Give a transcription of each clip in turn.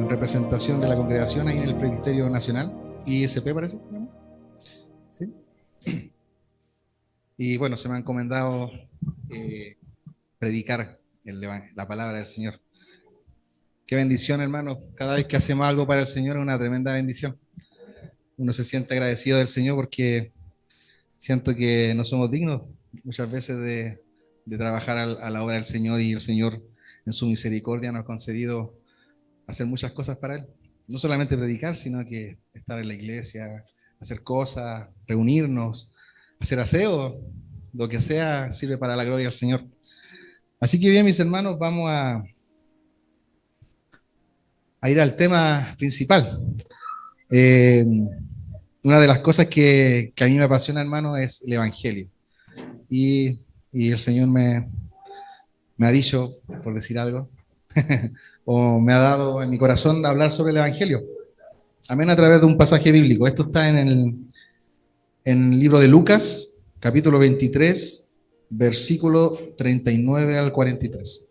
en representación de la congregación ahí en el Presbiterio Nacional, ISP parece, ¿no? ¿Sí? Y bueno, se me ha encomendado predicar la palabra del Señor. Qué bendición, hermano. Cada vez que hacemos algo para el Señor es una tremenda bendición. Uno se siente agradecido del Señor porque siento que no somos dignos muchas veces de trabajar a la obra del Señor, y el Señor en su misericordia nos ha concedido hacer muchas cosas para Él. No solamente predicar, sino que estar en la iglesia, hacer cosas, reunirnos, hacer aseo, lo que sea sirve para la gloria del Señor. Así que bien, mis hermanos, vamos a ir al tema principal. Una de las cosas que a mí me apasiona, hermano, es el Evangelio. Y el Señor me ha dicho, por decir algo, o me ha dado en mi corazón hablar sobre el Evangelio. Amén, a través de un pasaje bíblico. Esto está en el libro de Lucas, capítulo 23, versículo 39 al 43.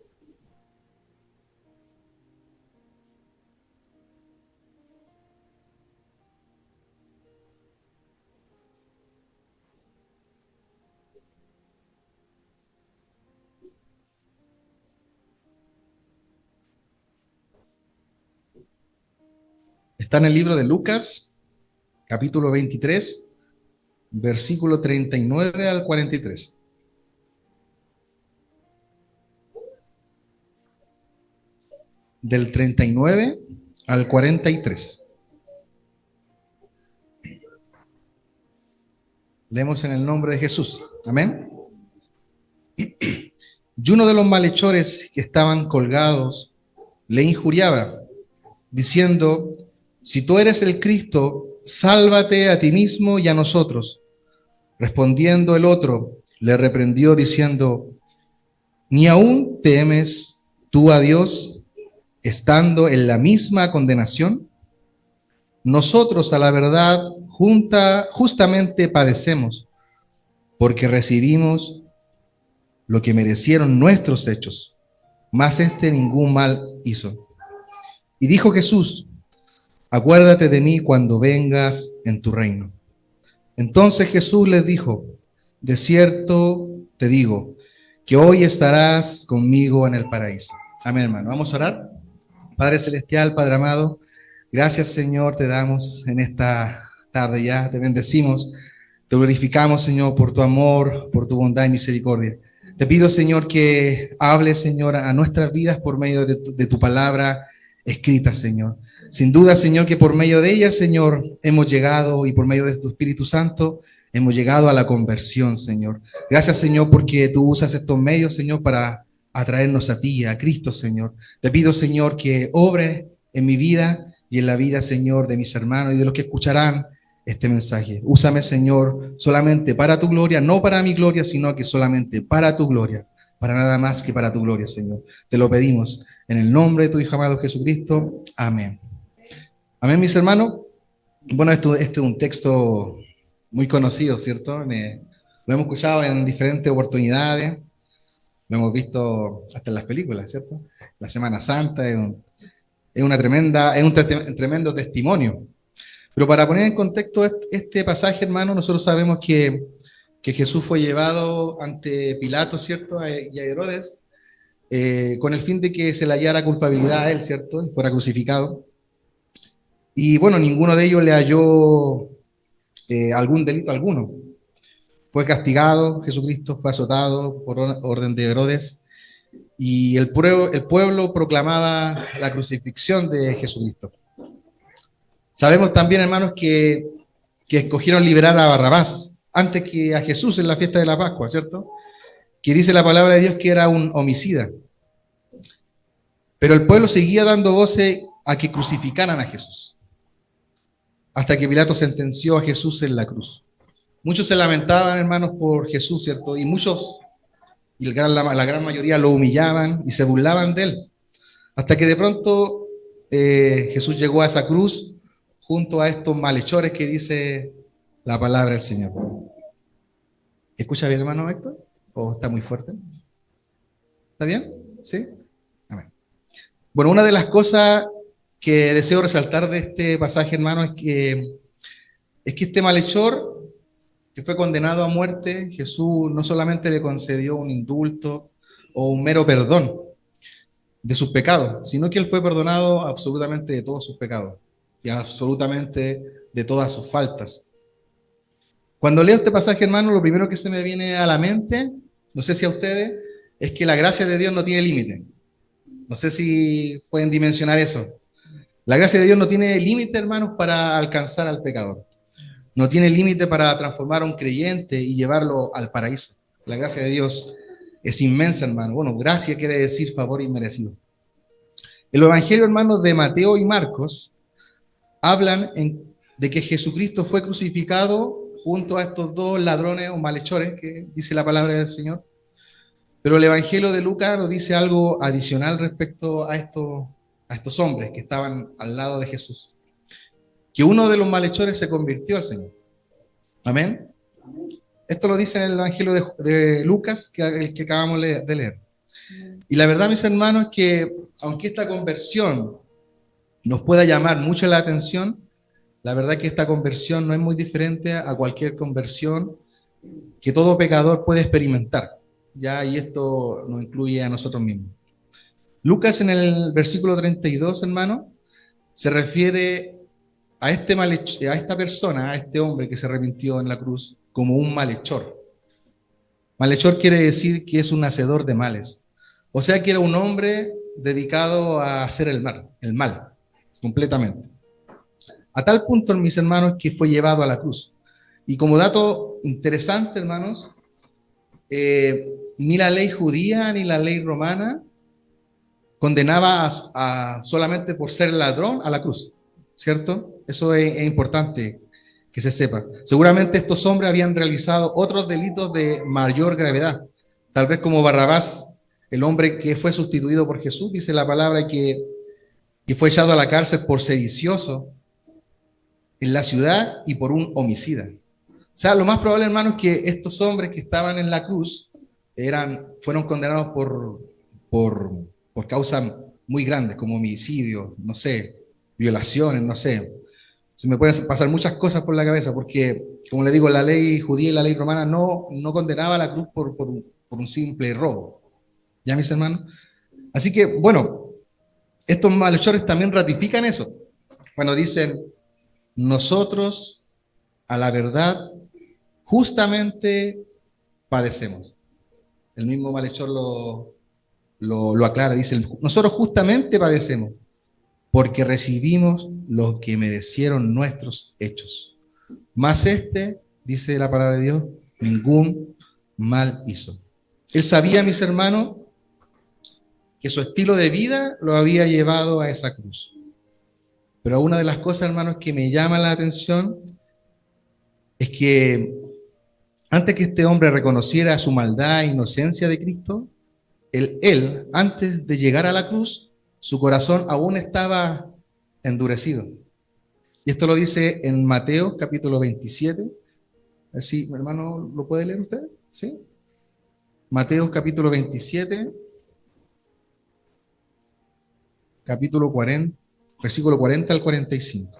Está en el libro de Lucas, capítulo 23, versículo 39 al 43. Del 39 al 43. Leemos en el nombre de Jesús. Amén. Y uno de los malhechores que estaban colgados le injuriaba, diciendo: si tú eres el Cristo, sálvate a ti mismo y a nosotros. Respondiendo el otro, le reprendió diciendo: ¿ni aún temes tú a Dios, estando en la misma condenación? Nosotros, a la verdad, justamente padecemos, porque recibimos lo que merecieron nuestros hechos, mas este ningún mal hizo. Y dijo Jesús: acuérdate de mí cuando vengas en tu reino. Entonces Jesús les dijo: de cierto te digo, que hoy estarás conmigo en el paraíso. Amén, hermano. Vamos a orar. Padre celestial, Padre amado, gracias, Señor, te damos en esta tarde ya, te bendecimos, te glorificamos, Señor, por tu amor, por tu bondad y misericordia. Te pido, Señor, que hables, Señor, a nuestras vidas por medio de tu palabra escrita, Señor. Sin duda, Señor, que por medio de ella, Señor, hemos llegado, y por medio de tu Espíritu Santo, hemos llegado a la conversión, Señor. Gracias, Señor, porque tú usas estos medios, Señor, para atraernos a ti, a Cristo, Señor. Te pido, Señor, que obre en mi vida y en la vida, Señor, de mis hermanos y de los que escucharán este mensaje. Úsame, Señor, solamente para tu gloria, no para mi gloria, sino que solamente para tu gloria, para nada más que para tu gloria, Señor. Te lo pedimos en el nombre de tu Hijo amado Jesucristo. Amén. Amén, mis hermanos. Bueno, este es un texto muy conocido, ¿cierto? Lo hemos escuchado en diferentes oportunidades. Lo hemos visto hasta en las películas, ¿cierto? La Semana Santa es un tremendo testimonio. Pero para poner en contexto este pasaje, hermano, nosotros sabemos que Jesús fue llevado ante Pilato, ¿cierto? Y a Herodes, con el fin de que se le hallara culpabilidad a él, ¿cierto? Y fuera crucificado. Y bueno, ninguno de ellos le halló algún delito alguno. Fue castigado, Jesucristo fue azotado por orden de Herodes, y el pueblo proclamaba la crucifixión de Jesucristo. Sabemos también, hermanos, que escogieron liberar a Barrabás antes que a Jesús en la fiesta de la Pascua, ¿cierto? Que dice la palabra de Dios que era un homicida. Pero el pueblo seguía dando voces a que crucificaran a Jesús, hasta que Pilato sentenció a Jesús en la cruz. Muchos se lamentaban, hermanos, por Jesús, ¿cierto? Y muchos, la gran mayoría, lo humillaban y se burlaban de él. Hasta que de pronto Jesús llegó a esa cruz junto a estos malhechores que dice la palabra del Señor. ¿Escucha bien, hermano Héctor? ¿O está muy fuerte? ¿Está bien? ¿Sí? Amén. Bueno, una de las cosas que deseo resaltar de este pasaje, hermano, es que este malhechor que fue condenado a muerte, Jesús no solamente le concedió un indulto o un mero perdón de sus pecados, sino que él fue perdonado absolutamente de todos sus pecados y absolutamente de todas sus faltas. Cuando leo este pasaje, hermano, lo primero que se me viene a la mente, no sé si a ustedes, es que la gracia de Dios no tiene límite. No sé si pueden dimensionar eso. La gracia de Dios no tiene límite, hermanos, para alcanzar al pecador. No tiene límite para transformar a un creyente y llevarlo al paraíso. La gracia de Dios es inmensa, hermano. Bueno, gracia quiere decir favor inmerecido. El Evangelio, hermanos, de Mateo y Marcos hablan de que Jesucristo fue crucificado junto a estos dos ladrones o malhechores, que dice la palabra del Señor. Pero el Evangelio de Lucas nos dice algo adicional respecto a estos hombres que estaban al lado de Jesús. Que uno de los malhechores se convirtió al Señor. Amén. Esto lo dice en el Evangelio de Lucas, el que acabamos de leer. Y la verdad, mis hermanos, es que aunque esta conversión nos pueda llamar mucho la atención, la verdad es que esta conversión no es muy diferente a cualquier conversión que todo pecador puede experimentar. Ya, y esto nos incluye a nosotros mismos. Lucas en el versículo 32, hermano, se refiere a esta persona, a este hombre que se arrepintió en la cruz, como un malhechor. Malhechor quiere decir que es un hacedor de males. O sea que era un hombre dedicado a hacer el mal, completamente. A tal punto, mis hermanos, que fue llevado a la cruz. Y como dato interesante, hermanos, ni la ley judía ni la ley romana condenaba solamente por ser ladrón a la cruz, ¿cierto? Eso es importante que se sepa. Seguramente estos hombres habían realizado otros delitos de mayor gravedad, tal vez como Barrabás, el hombre que fue sustituido por Jesús, dice la palabra, que fue echado a la cárcel por sedicioso en la ciudad y por un homicida. O sea, lo más probable, hermanos, es que estos hombres que estaban en la cruz fueron condenados por causas muy grandes, como homicidio, no sé, violaciones, no sé. Se me pueden pasar muchas cosas por la cabeza, porque, como le digo, la ley judía y la ley romana no condenaba a la cruz por un simple robo. ¿Ya, mis hermanos? Así que, bueno, estos malhechores también ratifican eso, cuando dicen, nosotros, a la verdad, justamente padecemos. El mismo malhechor lo aclara, dice, nosotros justamente padecemos, porque recibimos lo que merecieron nuestros hechos. Mas dice la palabra de Dios, ningún mal hizo. Él sabía, mis hermanos, que su estilo de vida lo había llevado a esa cruz. Pero una de las cosas, hermanos, que me llama la atención es que antes que este hombre reconociera su maldad e inocencia de Cristo, él, antes de llegar a la cruz, su corazón aún estaba endurecido. Y esto lo dice en Mateo capítulo 27. Así, hermano, ¿lo puede leer usted? ¿Sí? Mateo capítulo 27, capítulo 40, versículo 40 al 45.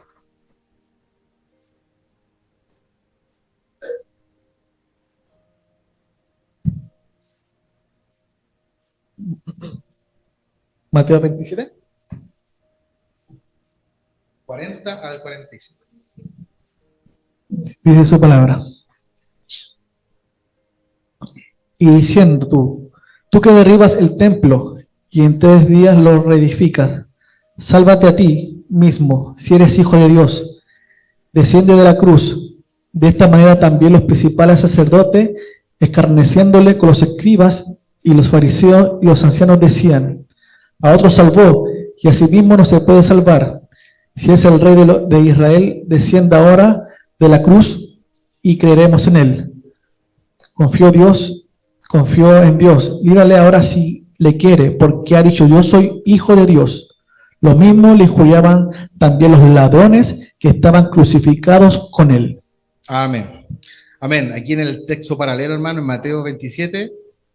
Mateo 27. 40 al 45. Dice su palabra. Y diciendo tú que derribas el templo y en 3 días lo reedificas, sálvate a ti mismo, si eres hijo de Dios. Desciende de la cruz. De esta manera también los principales sacerdotes, escarneciéndole con los escribas y los fariseos y los ancianos, decían, a otro salvó, y a sí mismo no se puede salvar. Si es el rey de Israel, descienda ahora de la cruz y creeremos en él. Confió en Dios. Líbrale ahora si le quiere, porque ha dicho, yo soy hijo de Dios. Lo mismo le injuriaban también los ladrones que estaban crucificados con él. Amén. Amén. Aquí en el texto paralelo, hermano, en Mateo 27,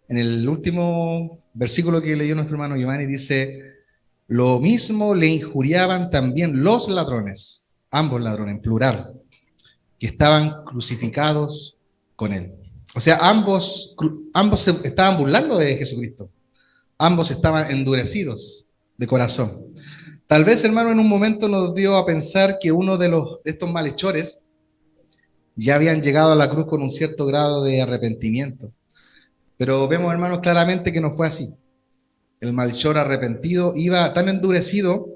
en el último versículo que leyó nuestro hermano Giovanni, dice, Lo mismo le injuriaban también los ladrones, ambos ladrones, en plural, que estaban crucificados con él. O sea, ambos se estaban burlando de Jesucristo. Ambos estaban endurecidos de corazón. Tal vez, hermano, en un momento nos dio a pensar que uno de estos malhechores ya habían llegado a la cruz con un cierto grado de arrepentimiento. Pero vemos, hermanos, claramente que no fue así. El malhechor arrepentido iba tan endurecido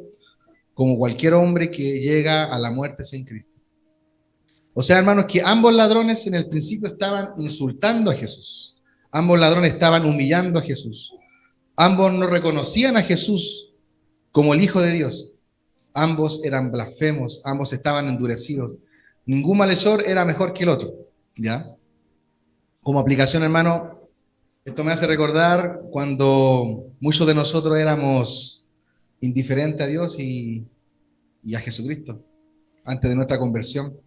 como cualquier hombre que llega a la muerte sin Cristo. O sea, hermanos, que ambos ladrones en el principio estaban insultando a Jesús. Ambos ladrones estaban humillando a Jesús. Ambos no reconocían a Jesús como el Hijo de Dios. Ambos eran blasfemos, ambos estaban endurecidos. Ningún malhechor era mejor que el otro, ¿ya? Como aplicación, hermano, esto me hace recordar cuando muchos de nosotros éramos indiferentes a Dios y a Jesucristo, antes de nuestra conversión.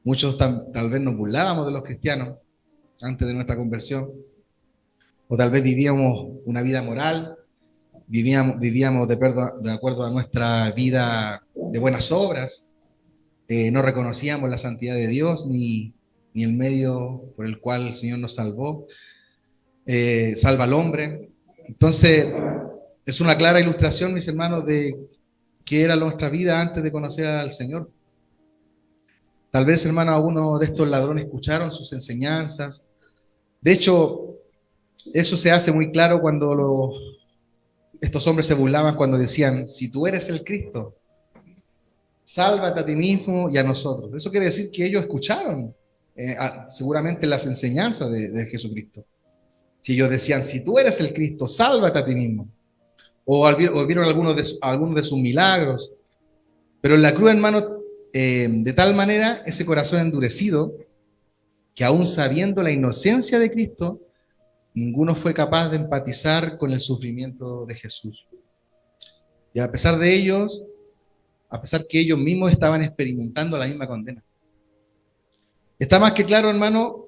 Muchos tal vez nos burlábamos de los cristianos antes de nuestra conversión, o tal vez vivíamos una vida moral, vivíamos de acuerdo a nuestra vida de buenas obras, no reconocíamos la santidad de Dios ni el medio por el cual el Señor nos salvó, salva al hombre. Entonces, es una clara ilustración, mis hermanos, de qué era nuestra vida antes de conocer al Señor. Tal vez, hermano, algunos de estos ladrones escucharon sus enseñanzas. De hecho, eso se hace muy claro cuando estos hombres se burlaban cuando decían, si tú eres el Cristo, sálvate a ti mismo y a nosotros. Eso quiere decir que ellos escucharon seguramente las enseñanzas de Jesucristo. Si ellos decían, si tú eres el Cristo, sálvate a ti mismo. O vieron algunos de sus milagros. Pero en la cruz, hermano, de tal manera, ese corazón endurecido, que aún sabiendo la inocencia de Cristo, ninguno fue capaz de empatizar con el sufrimiento de Jesús. Y a pesar de ellos, a pesar que ellos mismos estaban experimentando la misma condena. Está más que claro, hermano,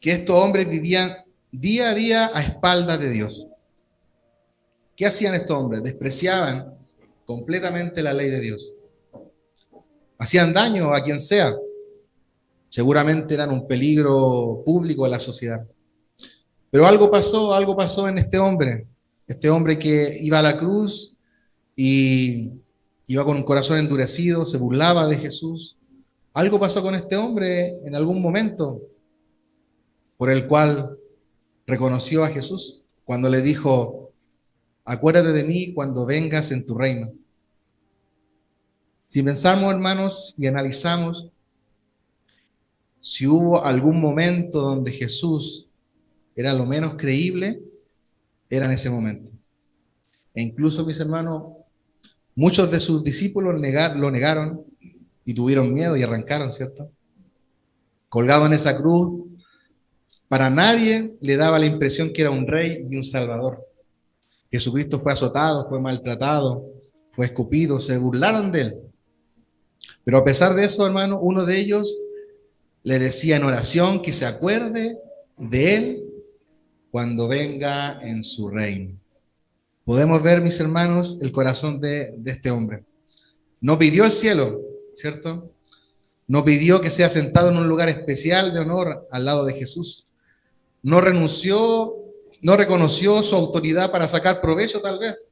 que estos hombres vivían día a día a espaldas de Dios. ¿Qué hacían estos hombres? Despreciaban completamente la ley de Dios. Hacían daño a quien sea. Seguramente eran un peligro público a la sociedad. Pero algo pasó en este hombre que iba a la cruz y iba con un corazón endurecido, se burlaba de Jesús. Algo pasó con este hombre en algún momento por el cual reconoció a Jesús cuando le dijo, acuérdate de mí cuando vengas en tu reino. Si pensamos, hermanos, y analizamos si hubo algún momento donde Jesús era lo menos creíble, era en ese momento. E incluso, mis hermanos, muchos de sus discípulos lo negaron y tuvieron miedo y arrancaron, ¿cierto? Colgado en esa cruz, para nadie le daba la impresión que era un rey y un salvador. Jesucristo fue azotado, fue maltratado, fue escupido, se burlaron de él. Pero a pesar de eso, hermano, uno de ellos le decía en oración que se acuerde de él cuando venga en su reino. Podemos ver, mis hermanos, el corazón de este hombre. No pidió el cielo, ¿cierto? No pidió que sea sentado en un lugar especial de honor al lado de Jesús. No renunció, no reconoció su autoridad para sacar provecho, tal vez,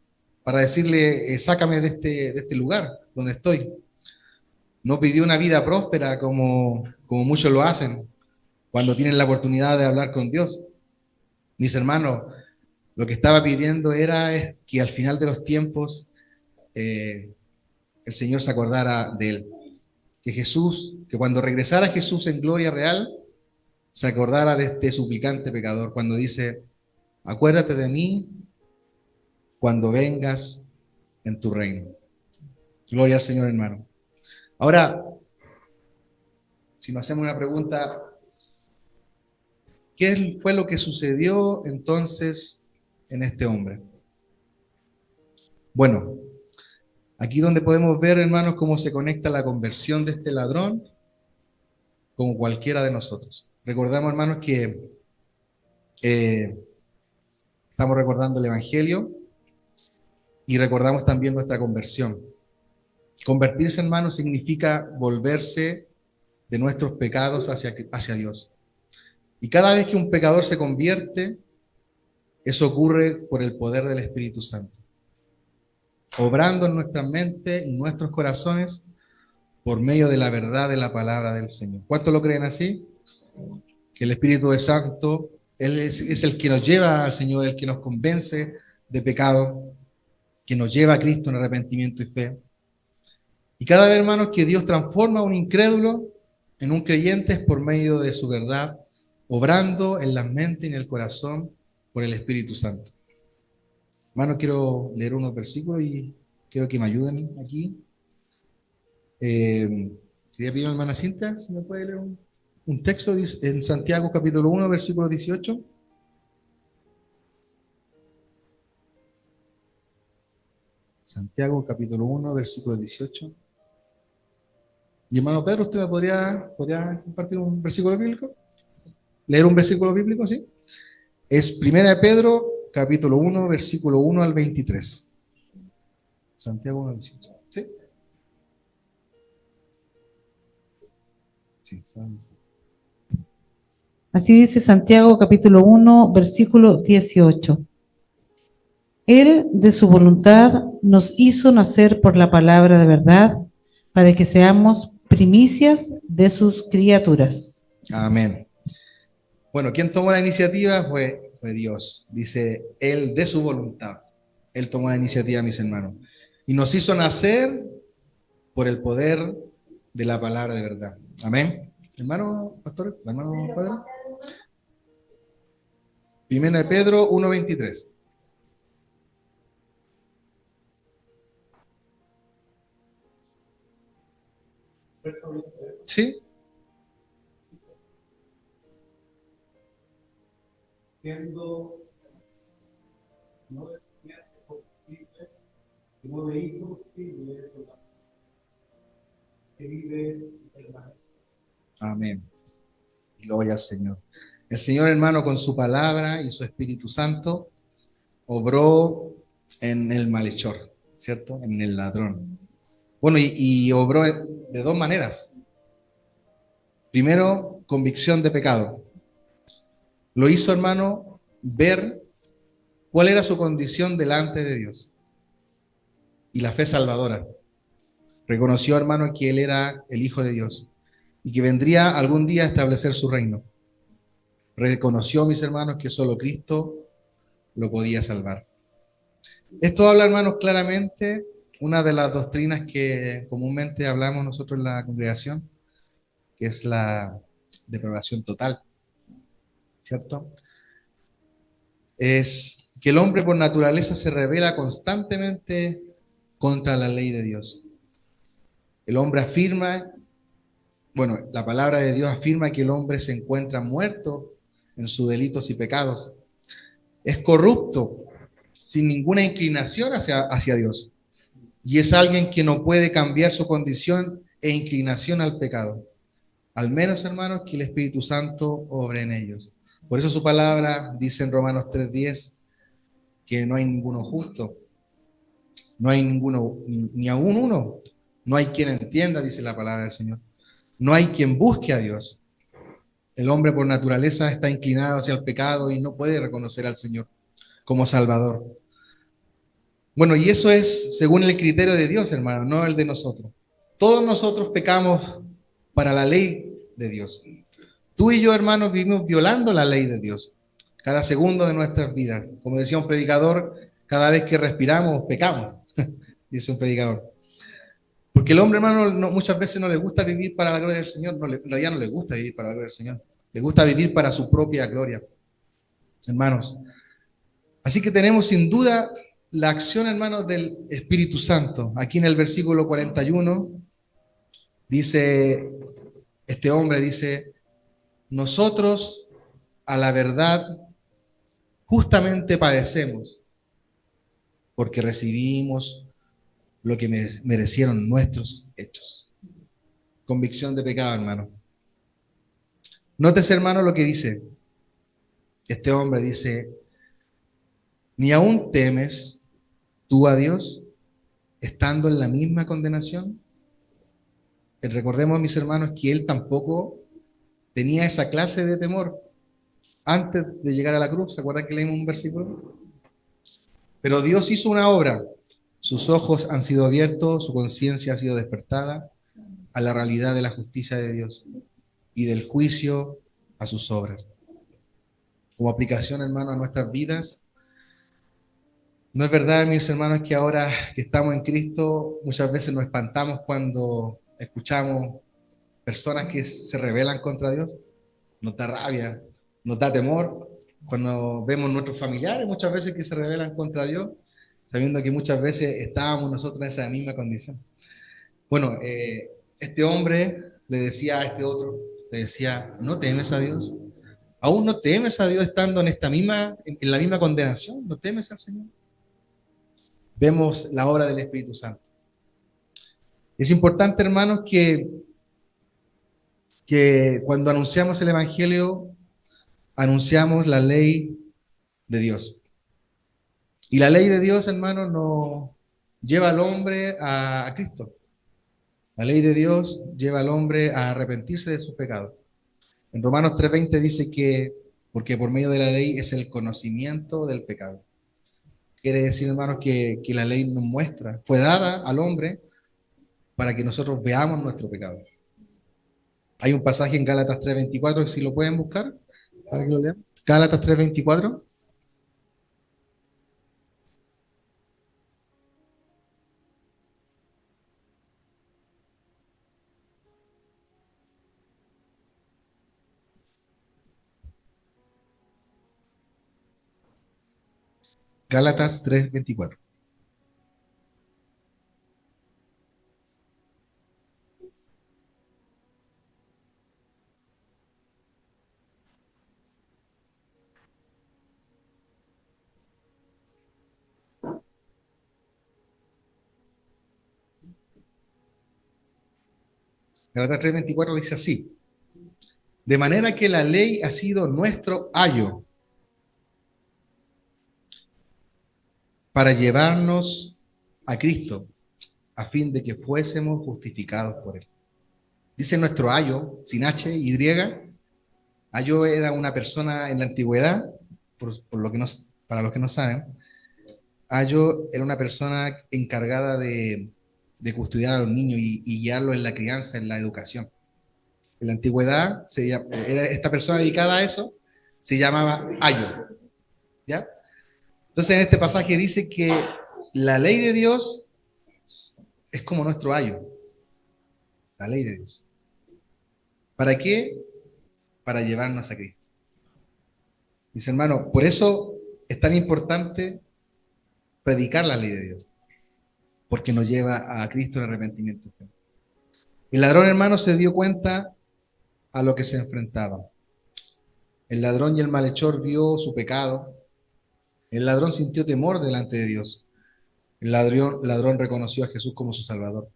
para decirle, sácame de este lugar donde estoy. No pidió una vida próspera como muchos lo hacen cuando tienen la oportunidad de hablar con Dios. Mis hermanos, lo que estaba pidiendo era que al final de los tiempos el Señor se acordara de él. Que cuando regresara Jesús en gloria real, se acordara de este suplicante pecador, cuando dice, acuérdate de mí cuando vengas en tu reino. Gloria al Señor, hermano. Ahora, si nos hacemos una pregunta, ¿qué fue lo que sucedió entonces en este hombre? Bueno, aquí donde podemos ver, hermanos, cómo se conecta la conversión de este ladrón con cualquiera de nosotros. Recordamos, hermanos, que estamos recordando el Evangelio y recordamos también nuestra conversión. Convertirse, hermanos, significa volverse de nuestros pecados hacia Dios. Y cada vez que un pecador se convierte, eso ocurre por el poder del Espíritu Santo, obrando en nuestra mente, en nuestros corazones, por medio de la verdad de la palabra del Señor. ¿Cuántos lo creen así? Que el Espíritu Santo, Él es el que nos lleva al Señor, el que nos convence de pecado, que nos lleva a Cristo en arrepentimiento y fe. Y cada vez, hermanos, que Dios transforma a un incrédulo en un creyente es por medio de su verdad, obrando en la mente y en el corazón por el Espíritu Santo. Hermanos, quiero leer unos versículos y quiero que me ayuden aquí. Quería pedir a la hermana Cinta, si me puede leer un texto en Santiago capítulo 1, versículo 18. Santiago capítulo 1, versículo 18. Y hermano Pedro, ¿usted me podría compartir un versículo bíblico? ¿Leer un versículo bíblico, sí? Es Primera de Pedro, capítulo 1, versículo 1 al 23. Santiago 1, 18. ¿Sí? Sí, ¿sabes? Así dice Santiago capítulo 1, versículo 18. Él, de su voluntad, nos hizo nacer por la palabra de verdad, para que seamos primicias de sus criaturas. Amén. Bueno, quien tomó la iniciativa fue Dios. Dice, Él de su voluntad. Él tomó la iniciativa, mis hermanos. Y nos hizo nacer por el poder de la palabra de verdad. Amén. Hermano pastor, hermano padre. Primera de Pedro 1:23. ¿Sí? Siendo no deseante posible, sino de hijo posible, que vive eternamente. Amén. Gloria al Señor. El Señor, hermano, con su palabra y su Espíritu Santo, obró en el malhechor, ¿cierto? En el ladrón. Bueno, y obró de dos maneras. Primero, convicción de pecado. Lo hizo, hermano, ver cuál era su condición delante de Dios. Y la fe salvadora. Reconoció, hermano, que él era el Hijo de Dios y que vendría algún día a establecer su reino. Reconoció, mis hermanos, que solo Cristo lo podía salvar. Esto habla, hermanos, claramente una de las doctrinas que comúnmente hablamos nosotros en la congregación, que es la depravación total, ¿cierto? Es que el hombre por naturaleza se rebela constantemente contra la ley de Dios. El hombre afirma, bueno, la palabra de Dios afirma que el hombre se encuentra muerto en sus delitos y pecados. Es corrupto, sin ninguna inclinación hacia Dios. Y es alguien que no puede cambiar su condición e inclinación al pecado. Al menos, hermanos, que el Espíritu Santo obre en ellos. Por eso su palabra dice en Romanos 3:10 que no hay ninguno justo. No hay ninguno, ni aún uno. No hay quien entienda, dice la palabra del Señor. No hay quien busque a Dios. El hombre por naturaleza está inclinado hacia el pecado y no puede reconocer al Señor como Salvador. Bueno, y eso es según el criterio de Dios, hermano, no el de nosotros. Todos nosotros pecamos para la ley de Dios. Tú y yo, hermanos, vivimos violando la ley de Dios cada segundo de nuestras vidas. Como decía un predicador, cada vez que respiramos, pecamos, dice un predicador. Porque el hombre, hermano, muchas veces no le gusta vivir para la gloria del Señor. En realidad no le gusta vivir para la gloria del Señor. Le gusta vivir para su propia gloria, hermanos. Así que tenemos sin duda la acción, hermanos, del Espíritu Santo. Aquí en el versículo 41 dice, este hombre dice, nosotros a la verdad justamente padecemos porque recibimos lo que merecieron nuestros hechos. Convicción de pecado, hermano. Nótese, hermano, lo que dice. Este hombre dice, ni aún temes tú a Dios estando en la misma condenación? Recordemos, mis hermanos, que él tampoco tenía esa clase de temor antes de llegar a la cruz. ¿Se acuerdan que leímos un versículo? Pero Dios hizo una obra. Sus ojos han sido abiertos, su conciencia ha sido despertada a la realidad de la justicia de Dios y del juicio a sus obras. Como aplicación, hermano, a nuestras vidas, ¿no es verdad, mis hermanos, que ahora que estamos en Cristo, muchas veces nos espantamos cuando escuchamos personas que se rebelan contra Dios? Nos da rabia, nos da temor cuando vemos nuestros familiares muchas veces que se rebelan contra Dios, sabiendo que muchas veces estábamos nosotros en esa misma condición. Bueno, este hombre le decía a este otro, le decía, ¿no temes a Dios? ¿Aún no temes a Dios estando en la misma condenación? ¿No temes al Señor? Vemos la obra del Espíritu Santo. Es importante, hermanos, que cuando anunciamos el Evangelio, anunciamos la ley de Dios. Y la ley de Dios, hermanos, nos lleva al hombre a Cristo. La ley de Dios lleva al hombre a arrepentirse de sus pecados. En Romanos 3:20 dice que, porque por medio de la ley es el conocimiento del pecado. Quiere decir, hermanos, que la ley nos muestra, fue dada al hombre para que nosotros veamos nuestro pecado. Hay un pasaje en Gálatas 3:24, si lo pueden buscar, para que lo lean. Gálatas 3:24. Gálatas 3:24. Gálatas 3:24 dice así: de manera que la ley ha sido nuestro ayo para llevarnos a Cristo, a fin de que fuésemos justificados por él. Dice nuestro ayo, sin H, Y. Ayo era una persona en la antigüedad, por lo que para los que no saben, ayo era una persona encargada de custodiar a los niños y guiarlos en la crianza, en la educación. En la antigüedad, era esta persona dedicada a eso, se llamaba ayo. ¿Ya? Entonces en este pasaje dice que la ley de Dios es como nuestro ayo. La ley de Dios. ¿Para qué? Para llevarnos a Cristo. Mis hermanos, por eso es tan importante predicar la ley de Dios, porque nos lleva a Cristo en arrepentimiento. El ladrón, hermano, se dio cuenta a lo que se enfrentaba. El ladrón y el malhechor vio su pecado. El ladrón sintió temor delante de Dios. El ladrón reconoció a Jesús como su Salvador.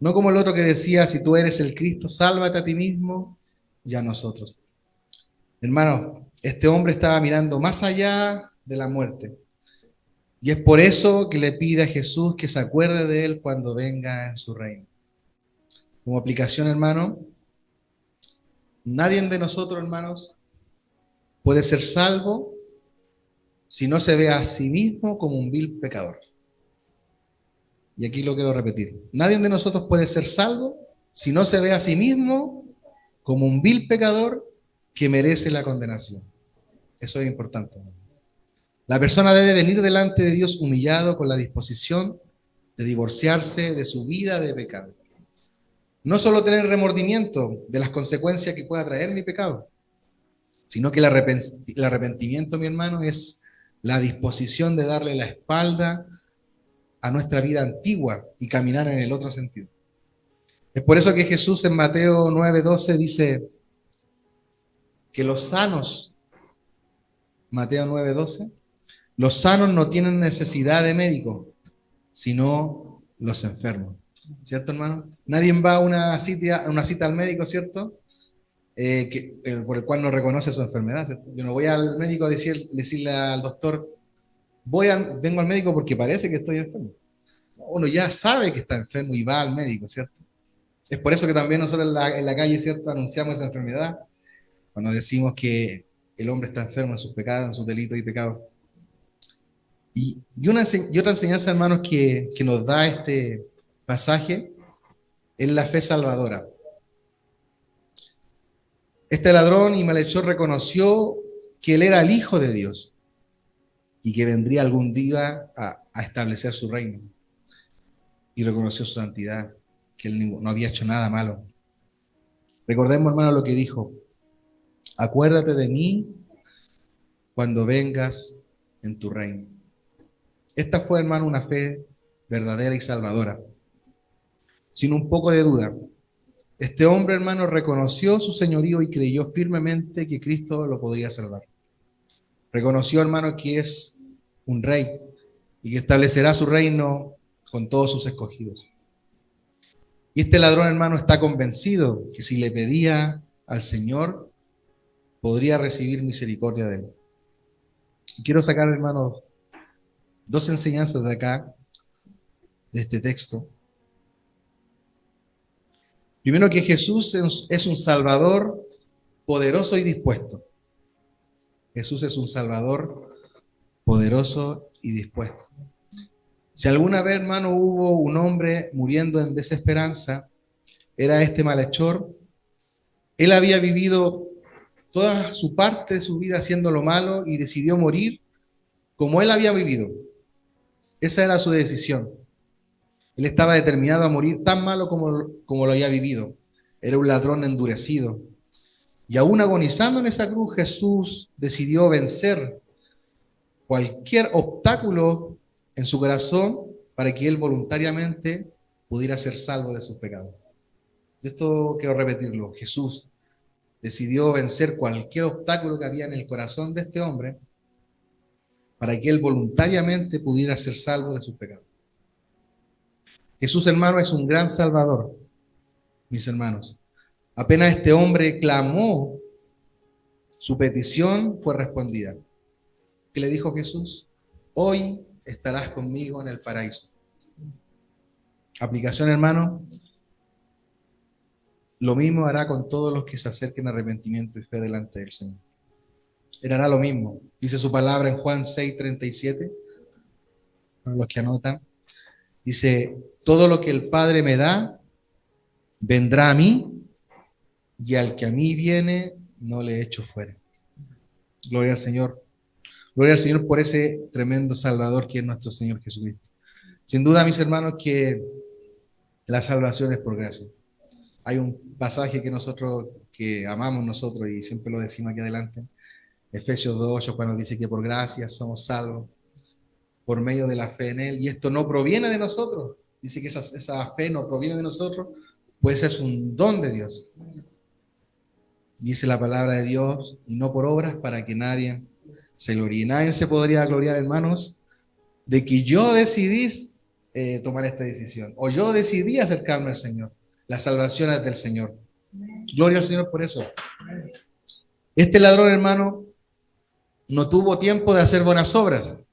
No como el otro que decía, si tú eres el Cristo, sálvate a ti mismo y a nosotros. Hermano, este hombre estaba mirando más allá de la muerte. Y es por eso que le pide a Jesús que se acuerde de él cuando venga en su reino. Como aplicación, hermano, nadie de nosotros, hermanos, puede ser salvo si no se ve a sí mismo como un vil pecador. Y aquí lo quiero repetir. Nadie de nosotros puede ser salvo si no se ve a sí mismo como un vil pecador que merece la condenación. Eso es importante. La persona debe venir delante de Dios humillado con la disposición de divorciarse de su vida de pecado. No solo tener remordimiento de las consecuencias que pueda traer mi pecado, sino que el arrepentimiento, mi hermano, es la disposición de darle la espalda a nuestra vida antigua y caminar en el otro sentido. Es por eso que Jesús en Mateo 9:12 dice que los sanos, Mateo 9:12, los sanos no tienen necesidad de médico, sino los enfermos. ¿Cierto, hermano? Nadie va a una cita al médico, ¿cierto? Por el cual no reconoce su enfermedad, ¿cierto? Yo no voy al médico a decirle al doctor, vengo al médico porque parece que estoy enfermo. Uno ya sabe que está enfermo y va al médico, ¿cierto? Es por eso que también nosotros en la calle, ¿cierto?, anunciamos esa enfermedad, cuando decimos que el hombre está enfermo en sus pecados, en sus delitos y pecados. Y otra enseñanza, hermanos, que nos da este pasaje es la fe salvadora. Este ladrón y malhechor reconoció que él era el Hijo de Dios y que vendría algún día a establecer su reino. Y reconoció su santidad, que él no había hecho nada malo. Recordemos, hermano, lo que dijo: acuérdate de mí cuando vengas en tu reino. Esta fue, hermano, una fe verdadera y salvadora. Sin un poco de duda, este hombre, hermano, reconoció su señorío y creyó firmemente que Cristo lo podría salvar. Reconoció, hermano, que es un rey y que establecerá su reino con todos sus escogidos. Y este ladrón, hermano, está convencido que si le pedía al Señor, podría recibir misericordia de él. Y quiero sacar, hermano, dos enseñanzas de acá, de este texto. Primero, que Jesús es un Salvador poderoso y dispuesto. Jesús es un Salvador poderoso y dispuesto. Si alguna vez, hermano, hubo un hombre muriendo en desesperanza, era este malhechor. Él había vivido toda su parte de su vida haciendo lo malo y decidió morir como él había vivido. Esa era su decisión. Él estaba determinado a morir tan malo como lo había vivido. Era un ladrón endurecido. Y aún agonizando en esa cruz, Jesús decidió vencer cualquier obstáculo en su corazón para que él voluntariamente pudiera ser salvo de sus pecados. Esto quiero repetirlo. Jesús decidió vencer cualquier obstáculo que había en el corazón de este hombre para que él voluntariamente pudiera ser salvo de sus pecados. Jesús, hermano, es un gran salvador, mis hermanos. Apenas este hombre clamó, su petición fue respondida. ¿Qué le dijo Jesús? Hoy estarás conmigo en el paraíso. Aplicación, hermano. Lo mismo hará con todos los que se acerquen a arrepentimiento y fe delante del Señor. Él hará lo mismo. Dice su palabra en Juan 6:37. Para los que anotan. Dice: todo lo que el Padre me da, vendrá a mí, y al que a mí viene, no le echo fuera. Gloria al Señor. Gloria al Señor por ese tremendo Salvador que es nuestro Señor Jesucristo. Sin duda, mis hermanos, que la salvación es por gracia. Hay un pasaje que amamos nosotros y siempre lo decimos aquí adelante, Efesios 2:8, cuando dice que por gracia somos salvos por medio de la fe en Él, y esto no proviene de nosotros. Dice que esa fe no proviene de nosotros, pues es un don de Dios. Dice la palabra de Dios, y no por obras, para que nadie se gloríe. Nadie se podría gloriar, hermanos, de que yo decidí tomar esta decisión, o yo decidí acercarme al Señor. La salvación es del Señor. Gloria al Señor por eso. Este ladrón, hermano, no tuvo tiempo de hacer buenas obras.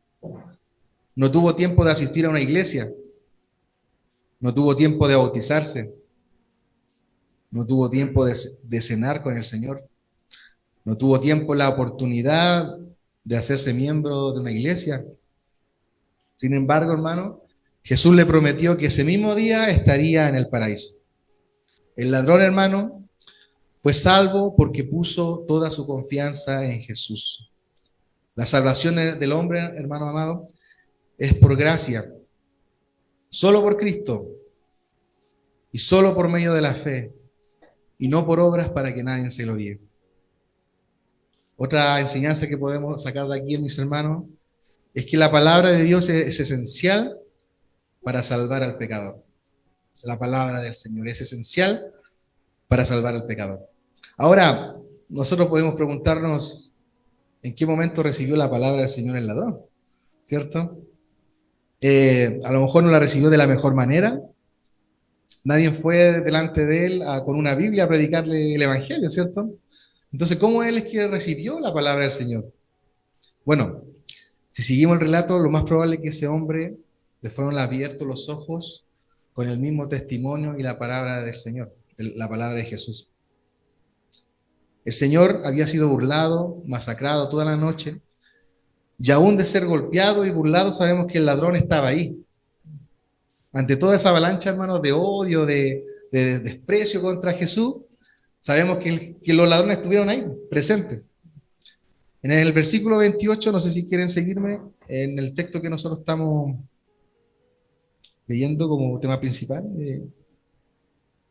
No tuvo tiempo de asistir a una iglesia. No tuvo tiempo de bautizarse. No tuvo tiempo de cenar con el Señor. No tuvo tiempo, la oportunidad de hacerse miembro de una iglesia. Sin embargo, hermano, Jesús le prometió que ese mismo día estaría en el paraíso. El ladrón, hermano, fue salvo porque puso toda su confianza en Jesús. La salvación del hombre, hermano amado, es por gracia, solo por Cristo y solo por medio de la fe, y no por obras para que nadie se gloríe. Otra enseñanza que podemos sacar de aquí, mis hermanos, es que la palabra de Dios es esencial para salvar al pecador. La palabra del Señor es esencial para salvar al pecador. Ahora, nosotros podemos preguntarnos en qué momento recibió la palabra del Señor el ladrón, ¿cierto? A lo mejor no la recibió de la mejor manera. Nadie fue delante de él con una Biblia a predicarle el Evangelio, ¿cierto? Entonces, ¿cómo él es que recibió la palabra del Señor? Bueno, Si seguimos el relato, lo más probable es que ese hombre le fueron abiertos los ojos con el mismo testimonio y la palabra del Señor, la palabra de Jesús. El Señor había sido burlado, masacrado toda la noche, y aún de ser golpeado y burlado, sabemos que el ladrón estaba ahí. Ante toda esa avalancha, hermanos, de odio, de desprecio contra Jesús, sabemos que los ladrones estuvieron ahí, presentes. En el versículo 28, no sé si quieren seguirme, en el texto que nosotros estamos leyendo como tema principal,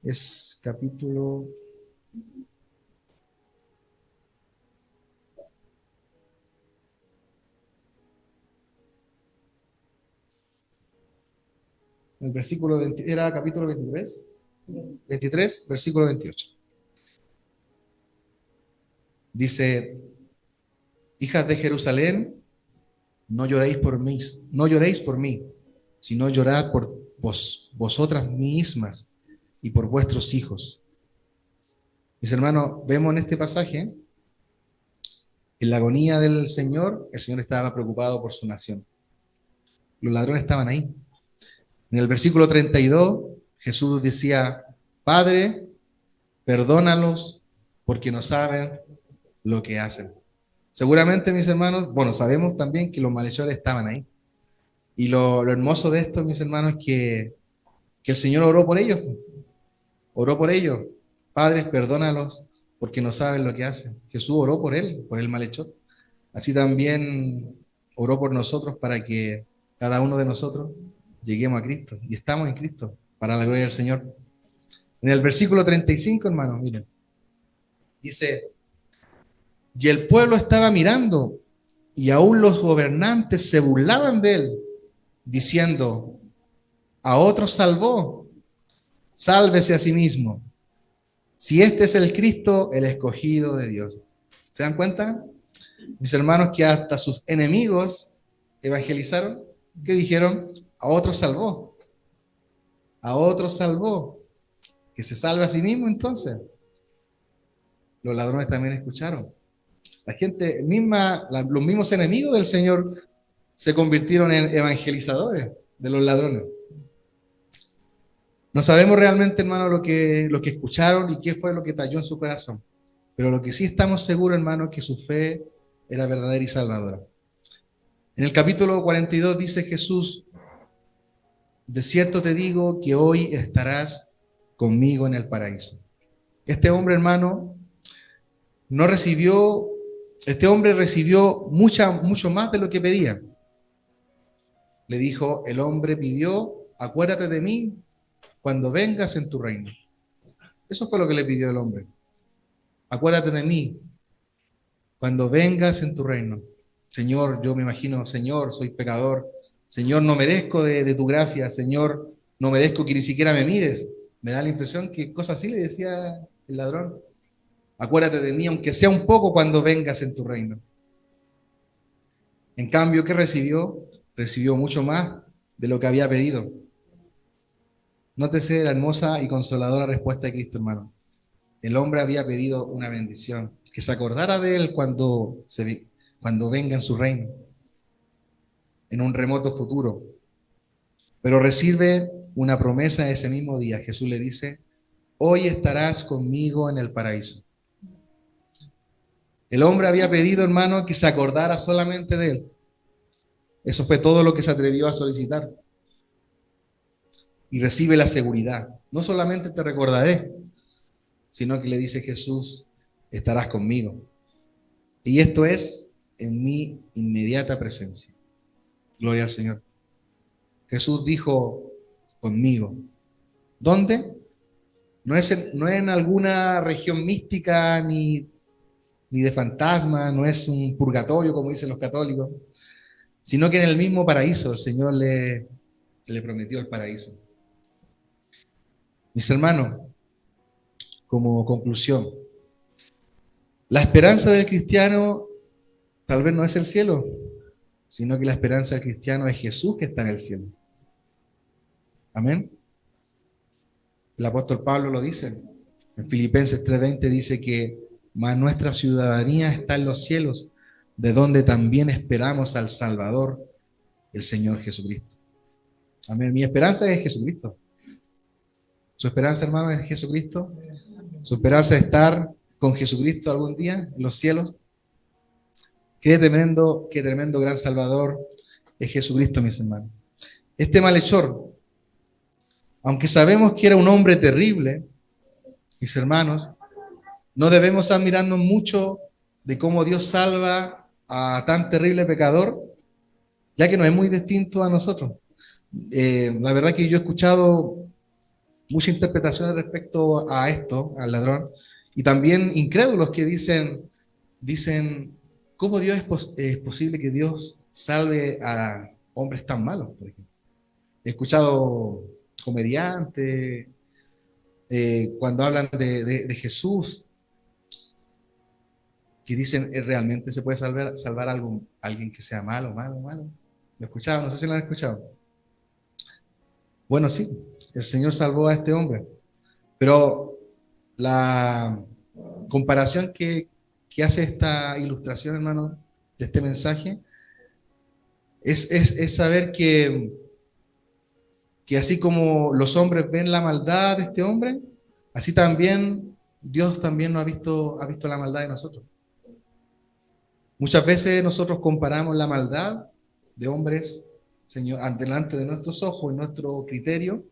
es capítulo... El versículo 20, era capítulo 23, 23, versículo 28. Dice, hijas de Jerusalén, no lloréis por mí, sino llorad por vosotras mismas y por vuestros hijos. Mis hermanos, vemos en este pasaje, en la agonía del Señor, el Señor estaba preocupado por su nación. Los ladrones estaban ahí. En el versículo 32, Jesús decía, Padre, perdónalos porque no saben lo que hacen. Seguramente, mis hermanos, bueno, sabemos también que los malhechores estaban ahí. Y lo hermoso de esto, mis hermanos, es que el Señor oró por ellos. Oró por ellos. Padres, perdónalos porque no saben lo que hacen. Jesús oró por él, por el malhechor. Así también oró por nosotros para que cada uno de nosotros lleguemos a Cristo. Y estamos en Cristo, para la gloria del Señor. En el versículo 35, hermanos, miren. Dice, y el pueblo estaba mirando, y aún los gobernantes se burlaban de él, diciendo, a otros salvó, sálvese a sí mismo, si este es el Cristo, el escogido de Dios. ¿Se dan cuenta? Mis hermanos, que hasta sus enemigos evangelizaron. ¿Qué dijeron? A otros salvó. A otros salvó. Que se salve a sí mismo entonces. Los ladrones también escucharon. La gente misma, los mismos enemigos del Señor se convirtieron en evangelizadores de los ladrones. No sabemos realmente, hermano, lo que escucharon y qué fue lo que talló en su corazón. Pero lo que sí estamos seguros, hermano, es que su fe era verdadera y salvadora. En el capítulo 42 dice Jesús, de cierto te digo que hoy estarás conmigo en el paraíso. Este hombre, hermano, recibió mucho más de lo que pedía. Le dijo, el hombre pidió, acuérdate de mí cuando vengas en tu reino. Eso fue lo que le pidió el hombre. Acuérdate de mí cuando vengas en tu reino. Señor, yo me imagino, Señor, soy pecador. Señor, no merezco de tu gracia. Señor, no merezco que ni siquiera me mires. Me da la impresión que cosas así le decía el ladrón. Acuérdate de mí, aunque sea un poco, cuando vengas en tu reino. En cambio, ¿qué recibió? Recibió mucho más de lo que había pedido. Nótese la hermosa y consoladora respuesta de Cristo, hermano. El hombre había pedido una bendición, que se acordara de él cuando venga en su reino, en un remoto futuro. Pero recibe una promesa ese mismo día. Jesús le dice, hoy estarás conmigo en el paraíso. El hombre había pedido, hermano, que se acordara solamente de él. Eso fue todo lo que se atrevió a solicitar. Y recibe la seguridad. No solamente te recordaré, sino que le dice Jesús, estarás conmigo. Y esto es en mi inmediata presencia. Gloria al Señor. Jesús dijo, conmigo. ¿Dónde? No es en alguna región mística ni de fantasma, no es un purgatorio como dicen los católicos, sino que en el mismo paraíso el Señor le prometió el paraíso. Mis hermanos, como conclusión, la esperanza del cristiano tal vez no es el cielo, sino que la esperanza del cristiano es Jesús que está en el cielo. Amén. El apóstol Pablo lo dice. En Filipenses 3:20 dice que mas nuestra ciudadanía está en los cielos, de donde también esperamos al Salvador, el Señor Jesucristo. Amén. Mi esperanza es Jesucristo. ¿Su esperanza, hermano, es Jesucristo? ¿Su esperanza es estar con Jesucristo algún día en los cielos? Qué tremendo gran Salvador es Jesucristo, mis hermanos. Este malhechor, aunque sabemos que era un hombre terrible, mis hermanos, no debemos admirarnos mucho de cómo Dios salva a tan terrible pecador, ya que no es muy distinto a nosotros. La verdad que yo he escuchado muchas interpretaciones respecto a esto, al ladrón, y también incrédulos que dicen, ¿cómo es posible que Dios salve a hombres tan malos, por ejemplo? He escuchado comediantes, cuando hablan de Jesús, que dicen, ¿realmente se puede salvar a alguien que sea malo? ¿Lo he escuchado? No sé si lo han escuchado. Bueno, sí, el Señor salvó a este hombre, pero la comparación que hace esta ilustración, hermano, de este mensaje, es saber que así como los hombres ven la maldad de este hombre, así también Dios también no ha visto la maldad de nosotros. Muchas veces nosotros comparamos la maldad de hombres, Señor, delante de nuestros ojos, en nuestro criterio,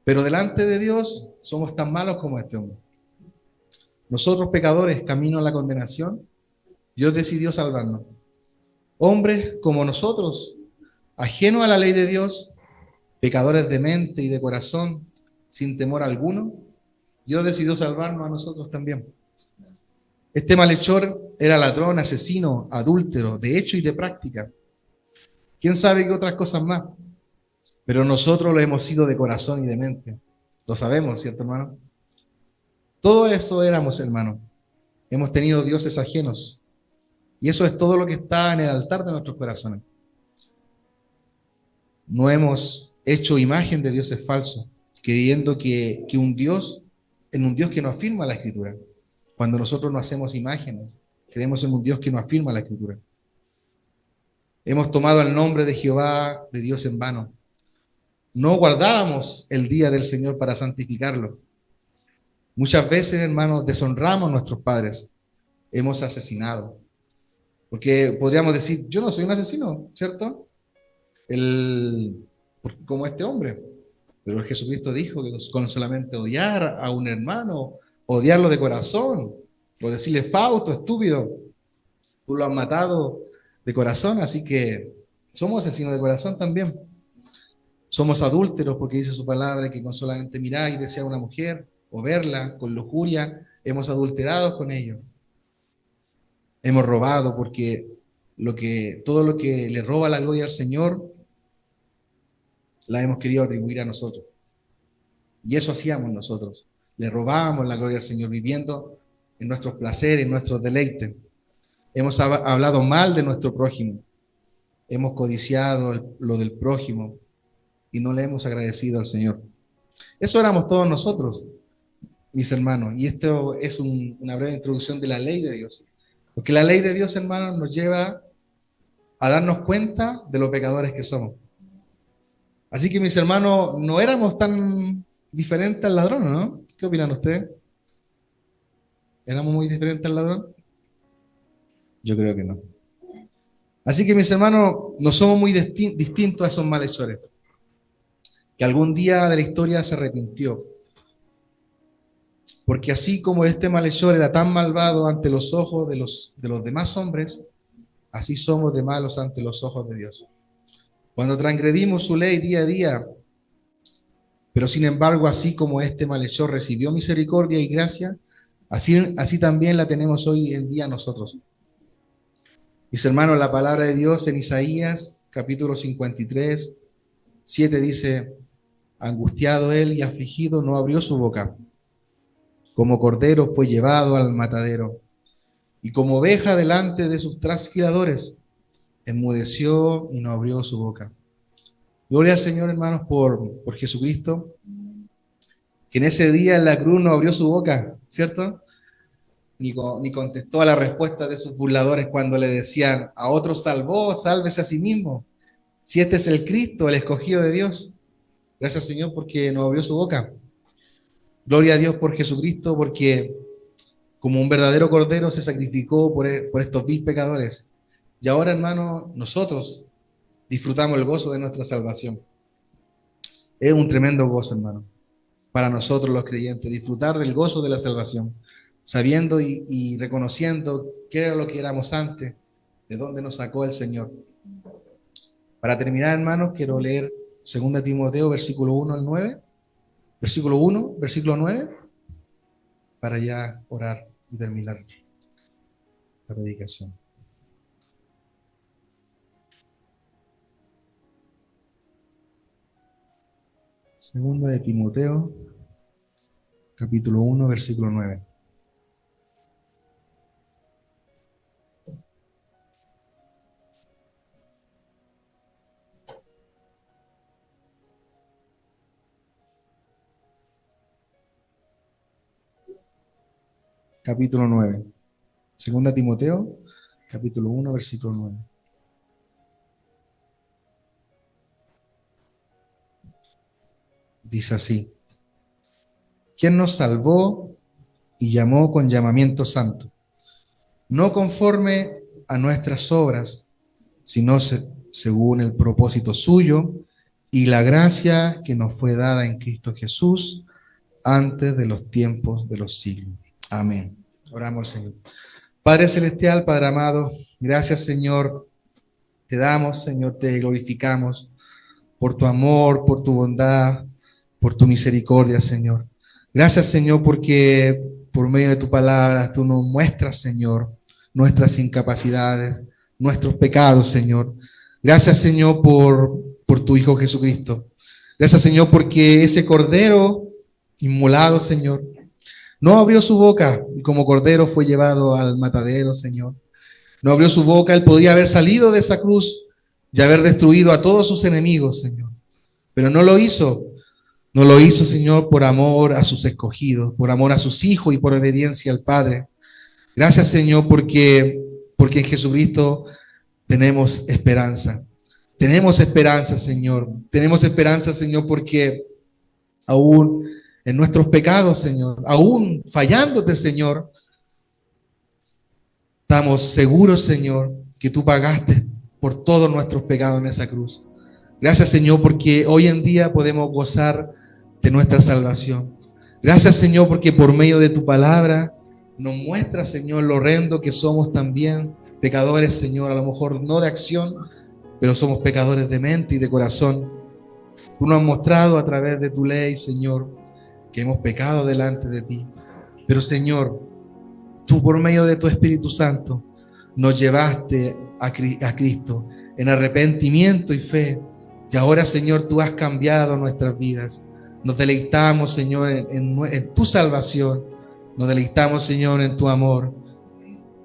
pero delante de Dios somos tan malos como este hombre. Nosotros, pecadores, camino a la condenación, Dios decidió salvarnos. Hombres como nosotros, ajenos a la ley de Dios, pecadores de mente y de corazón, sin temor alguno, Dios decidió salvarnos a nosotros también. Este malhechor era ladrón, asesino, adúltero, de hecho y de práctica. ¿Quién sabe qué otras cosas más? Pero nosotros lo hemos sido de corazón y de mente. Lo sabemos, ¿cierto, hermano? Todo eso éramos, hermano. Hemos tenido dioses ajenos. Y eso es todo lo que está en el altar de nuestros corazones. No hemos hecho imagen de dioses falsos, creyendo que en un Dios que no afirma la Escritura. Cuando nosotros no hacemos imágenes, creemos en un Dios que no afirma la Escritura. Hemos tomado el nombre de Jehová, de Dios en vano. No guardábamos el día del Señor para santificarlo. Muchas veces, hermanos, deshonramos a nuestros padres. Hemos asesinado. Porque podríamos decir, yo no soy un asesino, ¿cierto? Como este hombre. Pero Jesucristo dijo que con solamente odiar a un hermano, odiarlo de corazón, o decirle, Fausto, estúpido, tú lo has matado de corazón, así que somos asesinos de corazón también. Somos adúlteros porque dice su palabra que con solamente mirar y desear a una mujer o verla con lujuria, hemos adulterado con ello. Hemos robado porque todo lo que le roba la gloria al Señor la hemos querido atribuir a nosotros. Y eso hacíamos nosotros. Le robábamos la gloria al Señor viviendo en nuestros placeres, en nuestros deleites. Hemos hablado mal de nuestro prójimo. Hemos codiciado lo del prójimo y no le hemos agradecido al Señor. Eso éramos todos nosotros, mis hermanos. Y esto es una breve introducción de la ley de Dios. Porque la ley de Dios, hermanos, nos lleva a darnos cuenta de los pecadores que somos. Así que, mis hermanos, no éramos tan diferentes al ladrón, ¿no? ¿Qué opinan ustedes? ¿Éramos muy diferentes al ladrón? Yo creo que no. Así que, mis hermanos, no somos muy distintos a esos malhechores, que algún día de la historia se arrepintió. Porque así como este malhechor era tan malvado ante los ojos de los demás hombres, así somos de malos ante los ojos de Dios. Cuando transgredimos su ley día a día, pero sin embargo, así como este malhechor recibió misericordia y gracia, así también la tenemos hoy en día nosotros. Mis hermanos, la palabra de Dios en Isaías, capítulo 53, 7 dice, angustiado él y afligido no abrió su boca. Como cordero fue llevado al matadero, y como oveja delante de sus trasquiladores, enmudeció y no abrió su boca. Gloria al Señor, hermanos, por Jesucristo, que en ese día en la cruz no abrió su boca, ¿cierto? ni contestó a la respuesta de sus burladores cuando le decían, a otros salvó, sálvese a sí mismo. Si este es el Cristo, el escogido de Dios. Gracias, Señor, porque no abrió su boca. Gloria a Dios por Jesucristo, porque como un verdadero cordero se sacrificó por estos vil pecadores. Y ahora, hermano, nosotros disfrutamos el gozo de nuestra salvación. Es un tremendo gozo, hermano, para nosotros los creyentes, disfrutar del gozo de la salvación, sabiendo y reconociendo qué era lo que éramos antes, de dónde nos sacó el Señor. Para terminar, hermanos, quiero leer 2 Timoteo, versículo 1 al 9. Versículo 1, versículo 9, para ya orar y terminar la predicación. Segunda de Timoteo, capítulo 1, versículo 9. Capítulo 9. Segunda Timoteo, capítulo 1, versículo 9. Dice así: ¿Quién nos salvó y llamó con llamamiento santo? No conforme a nuestras obras, sino según el propósito suyo y la gracia que nos fue dada en Cristo Jesús antes de los tiempos de los siglos. Amén. Oramos al Señor. Padre celestial, Padre amado, gracias, Señor. Te damos, Señor, te glorificamos por tu amor, por tu bondad, por tu misericordia, Señor. Gracias, Señor, porque por medio de tu palabra tú nos muestras, Señor, nuestras incapacidades, nuestros pecados, Señor. Gracias, Señor, por tu Hijo Jesucristo. Gracias, Señor, porque ese cordero inmolado, Señor, no abrió su boca y como cordero fue llevado al matadero, Señor. No abrió su boca, él podría haber salido de esa cruz y haber destruido a todos sus enemigos, Señor. Pero no lo hizo. No lo hizo, Señor, por amor a sus escogidos, por amor a sus hijos y por obediencia al Padre. Gracias, Señor, porque en Jesucristo tenemos esperanza. Tenemos esperanza, Señor. Tenemos esperanza, Señor, porque aún en nuestros pecados, Señor, aún fallándote, Señor, estamos seguros, Señor, que tú pagaste por todos nuestros pecados en esa cruz. Gracias, Señor, porque hoy en día podemos gozar de nuestra salvación. Gracias, Señor, porque por medio de tu palabra nos muestra, Señor, lo horrendo que somos también pecadores, Señor, a lo mejor no de acción, pero somos pecadores de mente y de corazón. Tú nos has mostrado a través de tu ley, Señor, que hemos pecado delante de ti. Pero, Señor, tú por medio de tu Espíritu Santo nos llevaste a Cristo en arrepentimiento y fe. Y ahora, Señor, tú has cambiado nuestras vidas. Nos deleitamos, Señor, en tu salvación. Nos deleitamos, Señor, en tu amor.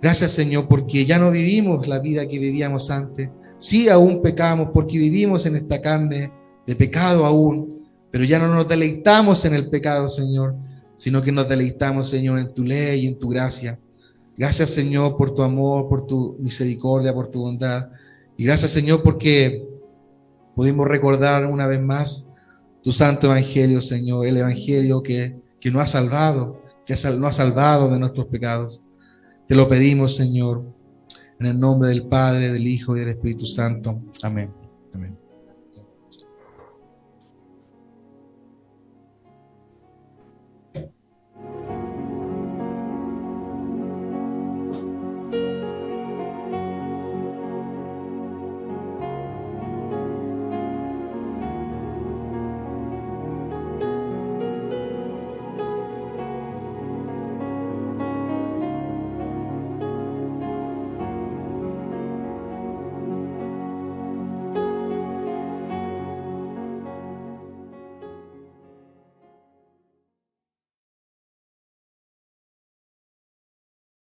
Gracias, Señor, porque ya no vivimos la vida que vivíamos antes. Sí, aún pecamos porque vivimos en esta carne de pecado aún, pero ya no nos deleitamos en el pecado, Señor, sino que nos deleitamos, Señor, en tu ley y en tu gracia. Gracias, Señor, por tu amor, por tu misericordia, por tu bondad. Y gracias, Señor, porque pudimos recordar una vez más tu santo evangelio, Señor, el evangelio que nos ha salvado, que nos ha salvado de nuestros pecados. Te lo pedimos, Señor, en el nombre del Padre, del Hijo y del Espíritu Santo. Amén.